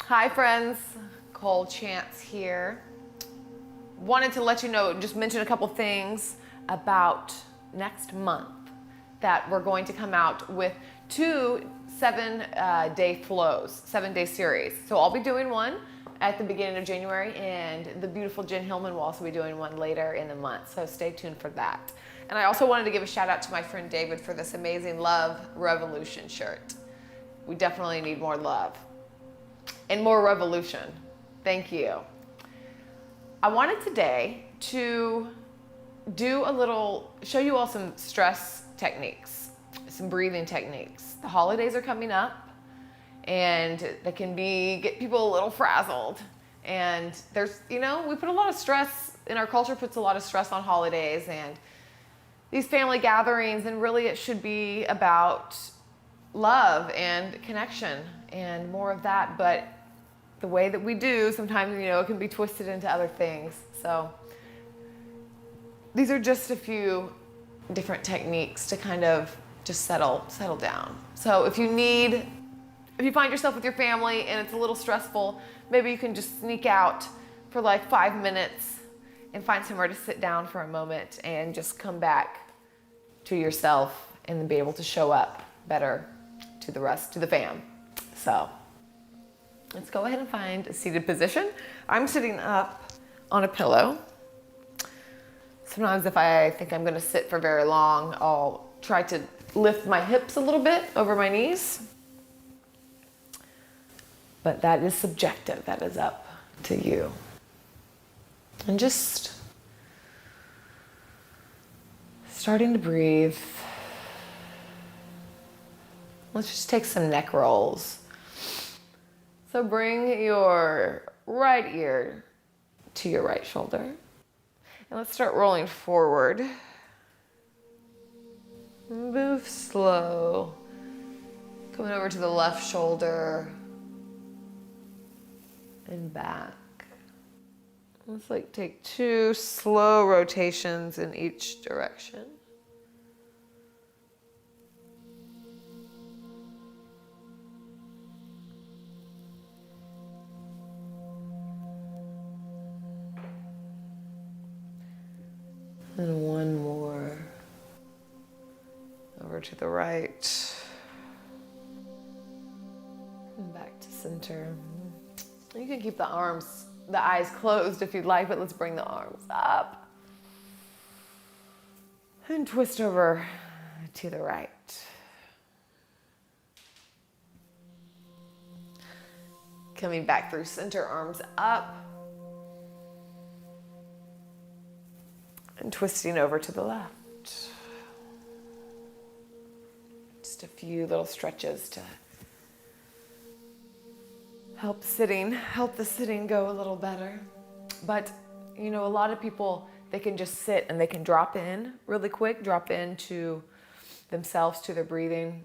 Hi friends, Cole Chance here. Wanted to let you know, just mention a couple things about next month that we're going to come out with two 7-day flows, 7-day series. So I'll be doing one at the beginning of January, and the beautiful Jen Hillman will also be doing one later in the month. So stay tuned for that. And I also wanted to give a shout out to my friend David for this amazing Love Revolution shirt. We definitely need more love and more revolution. Thank you. I wanted today to show you all some stress techniques, some breathing techniques. The holidays are coming up and they can get people a little frazzled. And there's, we put a lot of stress, in our culture puts a lot of stress on holidays and these family gatherings, and really it should be about love and connection and more of that, but the way that we do sometimes, it can be twisted into other things. So these are just a few different techniques to kind of just settle down. So if you find yourself with your family and it's a little stressful, maybe you can just sneak out for like 5 minutes and find somewhere to sit down for a moment and just come back to yourself and then be able to show up better to the fam. So let's go ahead and find a seated position. I'm sitting up on a pillow. Sometimes if I think I'm gonna sit for very long, I'll try to lift my hips a little bit over my knees. But that is subjective, that is up to you. And just starting to breathe. Let's just take some neck rolls. So bring your right ear to your right shoulder. And let's start rolling forward. Move slow. Coming over to the left shoulder and back. Let's take 2 slow rotations in each direction. And one more over to the right and back to center. You can keep the eyes closed if you'd like, but let's bring the arms up and twist over to the right. Coming back through center, arms up and twisting over to the left. Just a few little stretches to help the sitting go a little better. But, a lot of people, they can just sit and they can drop in really quick, drop into themselves, to their breathing.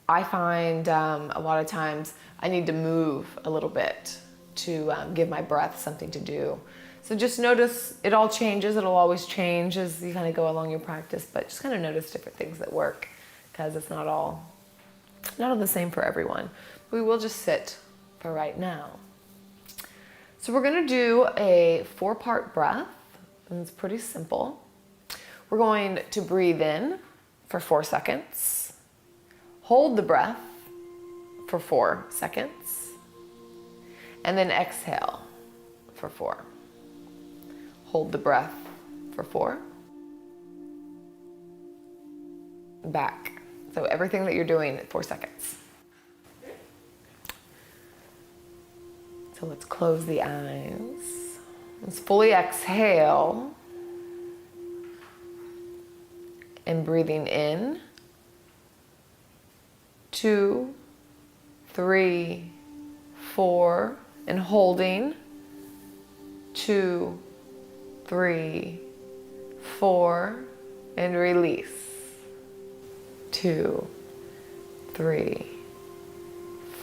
I find a lot of times I need to move a little bit to give my breath something to do. So just notice it all changes. It'll always change as you kind of go along your practice, but just kind of notice different things that work, because it's not all the same for everyone. We will just sit for right now. So we're gonna do a 4-part breath, and it's pretty simple. We're going to breathe in for 4 seconds, hold the breath for 4 seconds, and then exhale for 4. Hold the breath for 4. Back. So everything that you're doing at 4 seconds. So let's close the eyes. Let's fully exhale. And breathing in. 2, 3, 4. And holding. 2, 3, 4. And release. 2, 3,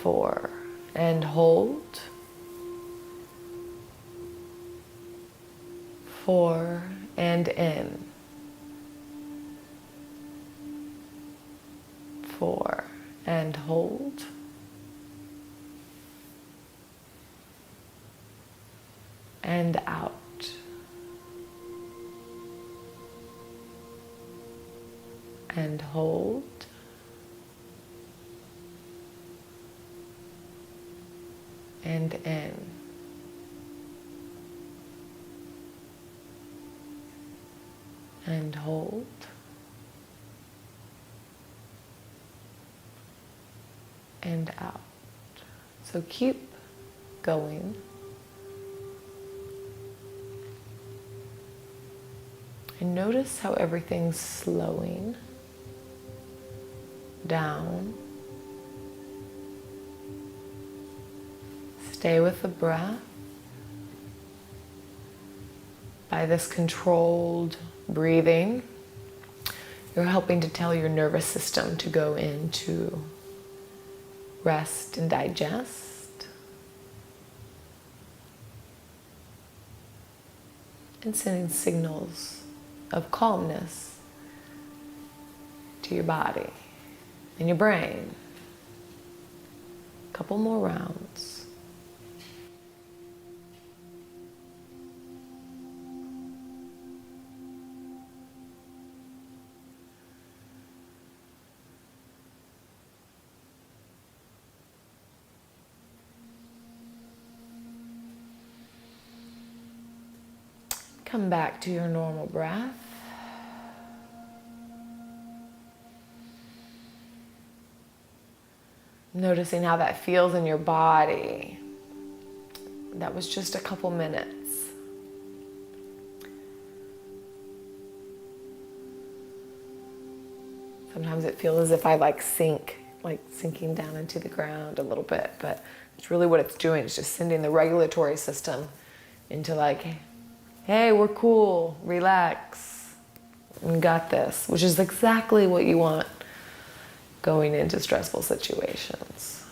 4. And hold. 4 and in. 4 and hold. and out. And hold. And in. And hold. And out. So keep going. And notice how everything's slowing down. Stay with the breath. By this controlled breathing, you're helping to tell your nervous system to go into rest and digest. And sending signals of calmness to your body and your brain. A couple more rounds. Come back to your normal breath. Noticing how that feels in your body. That was just a couple minutes. Sometimes it feels as if I sinking down into the ground a little bit, but it's really what it's doing. It's just sending the regulatory system into hey, we're cool, relax, we got this, which is exactly what you want going into stressful situations.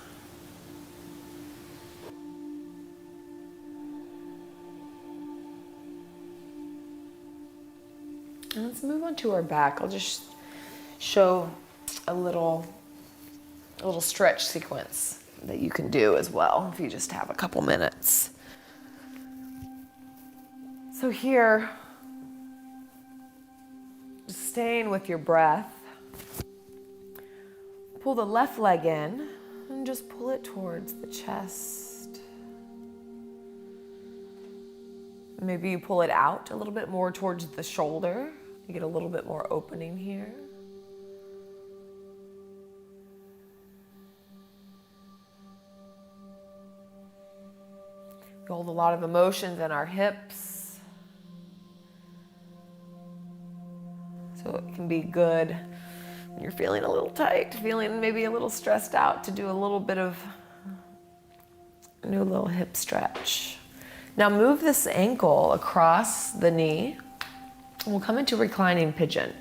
And let's move on to our back. I'll just show a little stretch sequence that you can do as well if you just have a couple minutes. So here, staying with your breath, pull the left leg in and just pull it towards the chest. Maybe you pull it out a little bit more towards the shoulder. You get a little bit more opening here. We hold a lot of emotions in our hips. So it can be good when you're feeling a little tight, feeling maybe a little stressed out, to do a little bit of a new little hip stretch. Now move this ankle across the knee. We'll come into reclining pigeon.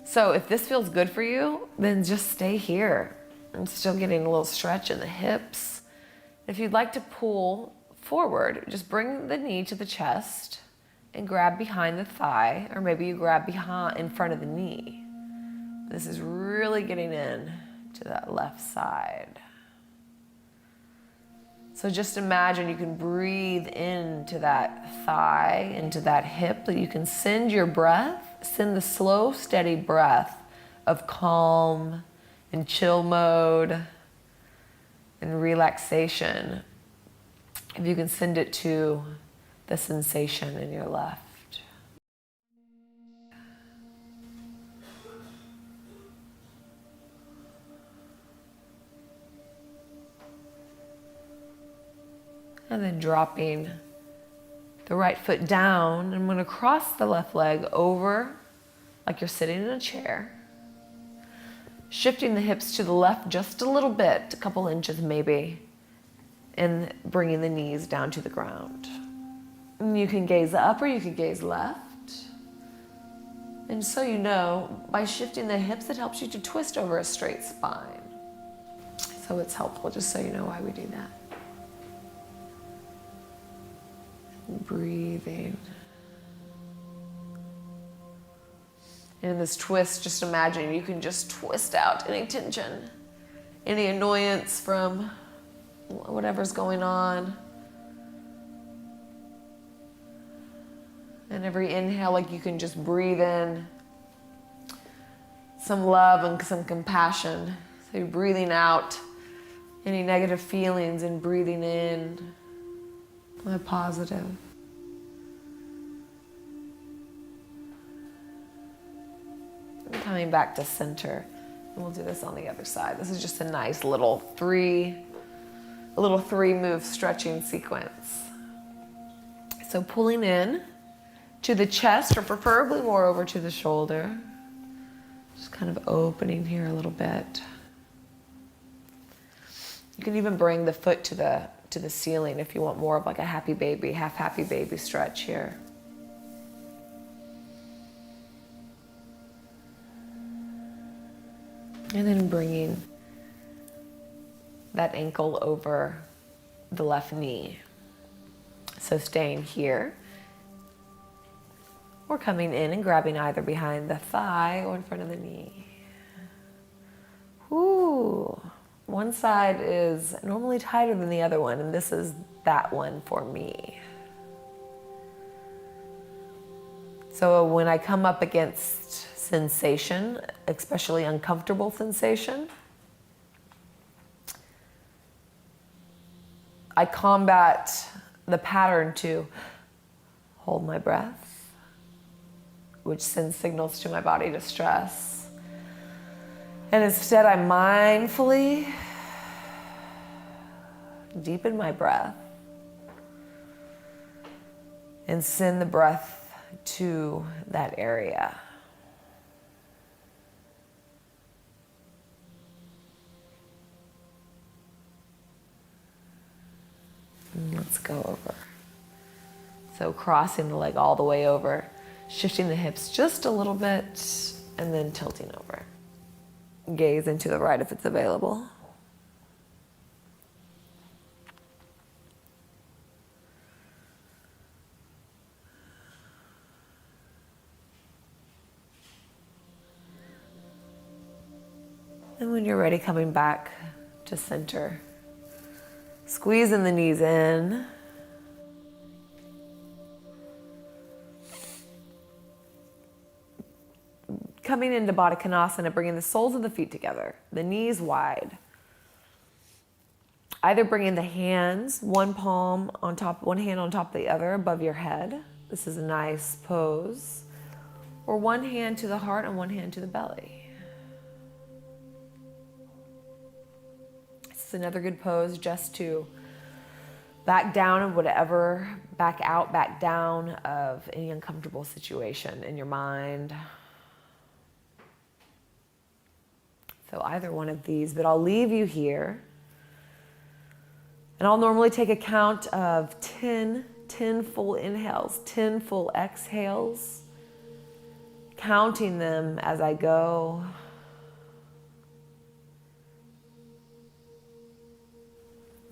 So if this feels good for you, then just stay here. I'm still getting a little stretch in the hips. If you'd like to pull forward, just bring the knee to the chest and grab behind the thigh, or maybe you grab behind in front of the knee. This is really getting in to that left side. So just imagine you can breathe into that thigh, into that hip, that you can send your breath, send the slow, steady breath of calm and chill mode and relaxation. If you can send it to the sensation in your left. And then dropping the right foot down. I'm going to cross the left leg over like you're sitting in a chair. Shifting the hips to the left just a little bit, a couple inches maybe, and bringing the knees down to the ground. And you can gaze up or you can gaze left. And so you know, by shifting the hips, it helps you to twist over a straight spine. So it's helpful, just so you know why we do that. Breathing. And in this twist, just imagine you can just twist out any tension, any annoyance from whatever's going on. And every inhale, like you can just breathe in some love and some compassion. So you're breathing out any negative feelings and breathing in the positive. And coming back to center. And we'll do this on the other side. This is just a nice little three move stretching sequence. So pulling in to the chest, or preferably more over to the shoulder. Just kind of opening here a little bit. You can even bring the foot to the ceiling if you want more of like a happy baby, half happy baby stretch here. And then bringing that ankle over the left knee. So staying here. Or coming in and grabbing either behind the thigh or in front of the knee. Ooh. One side is normally tighter than the other one, and this is that one for me. So when I come up against sensation, especially uncomfortable sensation, I combat the pattern to hold my breath, which sends signals to my body to stress. And instead, I mindfully deepen my breath and send the breath to that area. And let's go over. So crossing the leg all the way over, shifting the hips just a little bit, and then tilting over. Gaze into the right if it's available. And when you're ready, coming back to center. Squeezing the knees in. Coming into Baddha Konasana, bringing the soles of the feet together, the knees wide. Either bringing the hands, one hand on top of the other above your head. This is a nice pose. Or one hand to the heart and one hand to the belly. This is another good pose just to back down of whatever, back out, back down of any uncomfortable situation in your mind. So either one of these, but I'll leave you here. And I'll normally take a count of 10 full inhales, 10 full exhales, counting them as I go.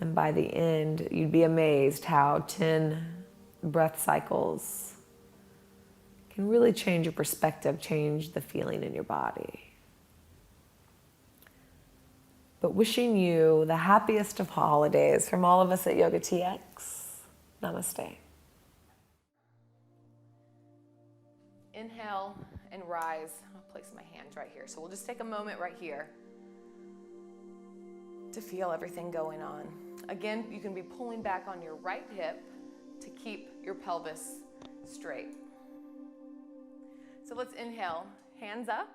And by the end, you'd be amazed how 10 breath cycles can really change your perspective, change the feeling in your body. But wishing you the happiest of holidays from all of us at Yoga TX. Namaste. Inhale and rise. I'll place my hands right here. So we'll just take a moment right here to feel everything going on. Again, you can be pulling back on your right hip to keep your pelvis straight. So let's inhale, hands up.